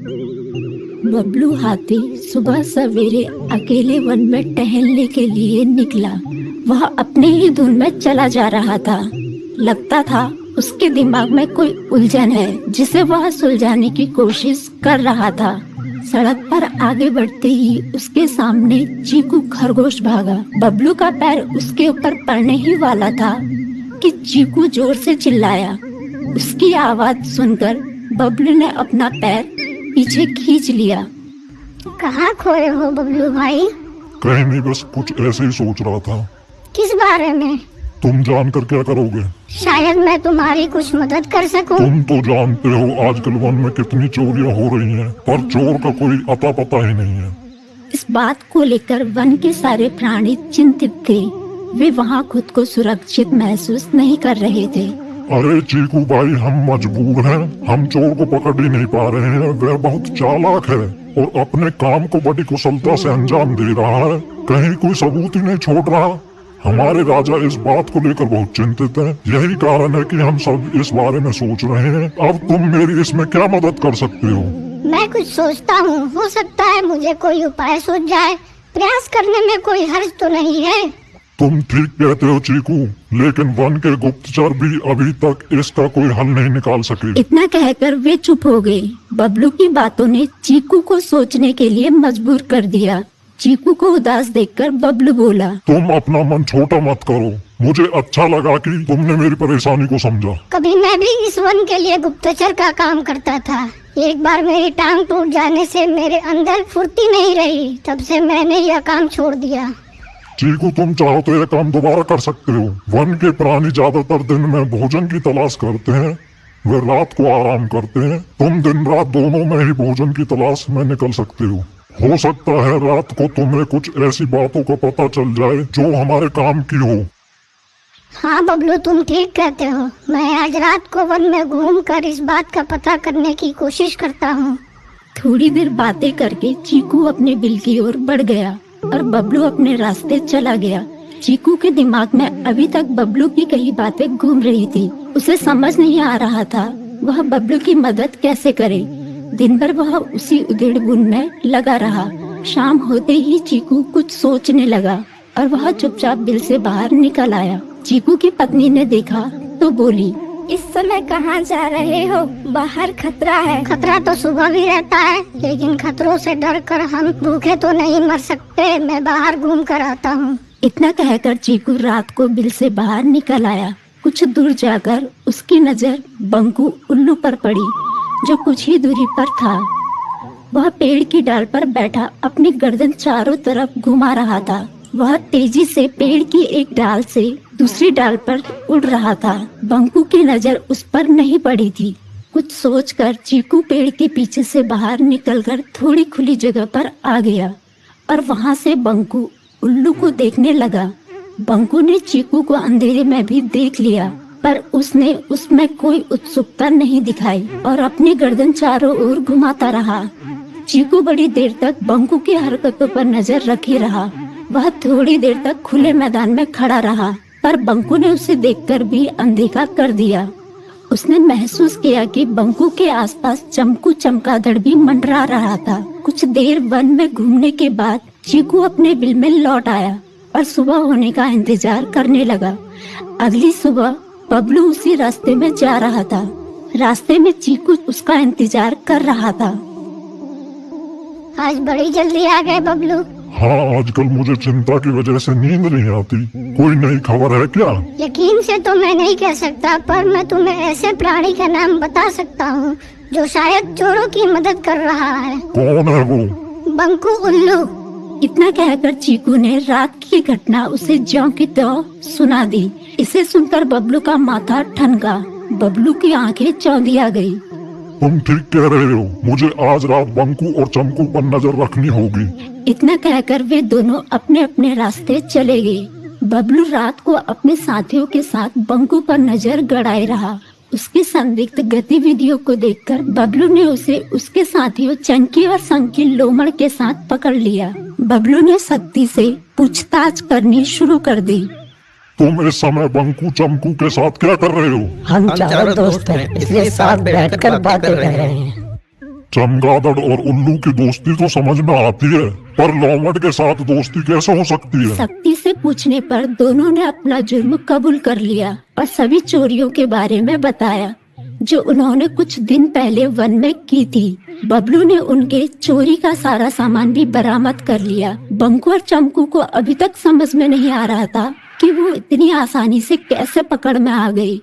बबलू हाथी सुबह सवेरे अकेले वन में टहलने के लिए निकला। वह अपने ही धुन में चला जा रहा था। लगता था उसके दिमाग में कोई उलझन है जिसे वह सुलझाने की कोशिश कर रहा था। सड़क पर आगे बढ़ते ही उसके सामने चीकू खरगोश भागा। बबलू का पैर उसके ऊपर पड़ने ही वाला था कि चीकू जोर से चिल्लाया। उसकी आवाज सुनकर बबलू ने अपना पैर पीछे खींच लिया। कहाँ खोए हो बबलू भाई? कहीं नहीं, बस कुछ ऐसे ही सोच रहा था। किस बारे में? तुम जानकर क्या करोगे? शायद मैं तुम्हारी कुछ मदद कर सकूं। तुम तो जानते हो आजकल वन में कितनी चोरियां हो रही हैं, पर चोर का कोई अता पता ही नहीं है। इस बात को लेकर वन के सारे प्राणी चिंतित थे। वे वहाँ खुद को सुरक्षित महसूस नहीं कर रहे थे। अरे चीकू भाई, हम मजबूर हैं। हम चोर को पकड़ ही नहीं पा रहे हैं। वह बहुत चालाक है और अपने काम को बड़ी कुशलता से अंजाम दे रहा है। कहीं कोई सबूत ही नहीं छोड़ रहा। हमारे राजा इस बात को लेकर बहुत चिंतित हैं। यही कारण है कि हम सब इस बारे में सोच रहे हैं। अब तुम मेरी इसमें क्या मदद कर सकते हो? मैं कुछ सोचता हूँ, हो सकता है मुझे कोई उपाय सूझ जाए। प्रयास करने में कोई हर्ज तो नहीं है। तुम ठीक कहते हो चीकू, लेकिन वन के गुप्तचर भी अभी तक इसका कोई हल नहीं निकाल सके। इतना कहकर वे चुप हो गए। बबलू की बातों ने चीकू को सोचने के लिए मजबूर कर दिया। चीकू को उदास देखकर बबलू बोला, तुम अपना मन छोटा मत करो। मुझे अच्छा लगा कि तुमने मेरी परेशानी को समझा। कभी मैं भी इस वन के लिए गुप्तचर का काम करता था। एक बार मेरी टांग टूट जाने से मेरे अंदर फुर्ती नहीं रही। तब से मैंने यह काम छोड़ दिया। चीकू, तुम चाहो तो यह काम दोबारा कर सकते हो। वन के प्राणी ज्यादातर दिन में भोजन की तलाश करते हैं, वे रात को आराम करते हैं। तुम दिन रात दोनों में ही भोजन की तलाश में निकल सकते हो सकता है रात को तुम्हें कुछ ऐसी बातों का पता चल जाए जो हमारे काम की हो। हाँ बबलू, तुम ठीक कहते हो। मैं आज रात को वन में घूमकर इस बात का पता करने की कोशिश करता हूँ। थोड़ी देर बातें करके चीकू अपने बिल की ओर बढ़ गया और बबलू अपने रास्ते चला गया। चीकू के दिमाग में अभी तक बबलू की कई बातें घूम रही थी। उसे समझ नहीं आ रहा था वह बबलू की मदद कैसे करे। दिन भर वह उसी उधेड़-बुन में लगा रहा। शाम होते ही चीकू कुछ सोचने लगा और वह चुपचाप बिल से बाहर निकल आया। चीकू की पत्नी ने देखा तो बोली, इस समय कहाँ जा रहे हो? बाहर खतरा है। खतरा तो सुबह भी रहता है, लेकिन खतरों से डरकर हम भूखे तो नहीं मर सकते। मैं बाहर घूम कर आता हूँ। इतना कहकर चीकू रात को बिल से बाहर निकल आया। कुछ दूर जाकर उसकी नजर बंकू उल्लू पर पड़ी, जो कुछ ही दूरी पर था। वह पेड़ की डाल पर बैठा अपनी गर्दन चारों तरफ घुमा रहा था। वह तेजी से पेड़ की एक डाल से दूसरी डाल पर उड़ रहा था। बंकू की नजर उस पर नहीं पड़ी थी। कुछ सोचकर चीकू पेड़ के पीछे से बाहर निकलकर थोड़ी खुली जगह पर आ गया और वहां से बंकू उल्लू को देखने लगा। बंकू ने चीकू को अंधेरे में भी देख लिया, पर उसने उसमें कोई उत्सुकता नहीं दिखाई और अपनी गर्दन चारों ओर घुमाता रहा। चीकू बड़ी देर तक बंकू की हरकतों पर नजर रखे रहा। वह थोड़ी देर तक खुले मैदान में खड़ा रहा, पर बंकू ने उसे देखकर भी अनदेखा कर दिया। उसने महसूस किया कि बंकू के आसपास चमकू चमगादड़ भी मंडरा रहा था। कुछ देर वन में घूमने के बाद चीकू अपने बिल में लौट आया और सुबह होने का इंतजार करने लगा। अगली सुबह बबलू उसी रास्ते में जा रहा था। रास्ते में चीकू उसका इंतजार कर रहा था। आज बड़ी जल्दी आ गए बबलू। हाँ, आजकल मुझे चिंता की वजह से नींद नहीं आती। कोई नई खबर है क्या? यकीन से तो मैं नहीं कह सकता, पर मैं तुम्हें ऐसे प्राणी का नाम बता सकता हूँ जो शायद चोरों की मदद कर रहा है। कौन है वो? बंकू उल्लू। इतना कहकर चीकू ने रात की घटना उसे ज्यों की त्यों सुना दी। इसे सुनकर बबलू का माथा ठनका। बबलू की आंखें चौंधिया गई। तुम ठीक कह रहे हो। मुझे आज रात बंकू और चमकू पर नजर रखनी होगी। इतना कहकर वे दोनों अपने अपने रास्ते चले गए। बबलू रात को अपने साथियों के साथ बंकू पर नजर गड़ाए रहा। उसकी संदिग्ध गतिविधियों को देखकर बबलू ने उसे उसके साथियों चंकी और संकी लोमड़ के साथ पकड़ लिया। बबलू ने सख्ती से पूछताछ करनी शुरू कर दी। तुम इस समय बंकू चमकू के साथ क्या कर रहे हो? हम चारों दोस्त हैं, इसलिए साथ बैठकर बातें कर रहे हैं। चमगादड़ और उल्लू की दोस्ती तो समझ में आती है, पर लोमड़ के साथ दोस्ती कैसे हो सकती है? शक्ति से पूछने पर दोनों ने अपना जुर्म कबूल कर लिया और सभी चोरियों के बारे में बताया जो उन्होंने कुछ दिन पहले वन में की थी। बबलू ने उनके चोरी का सारा सामान भी बरामद कर लिया। बंकू और चमकू को अभी तक समझ में नहीं आ रहा था कि वो इतनी आसानी से कैसे पकड़ में आ गई।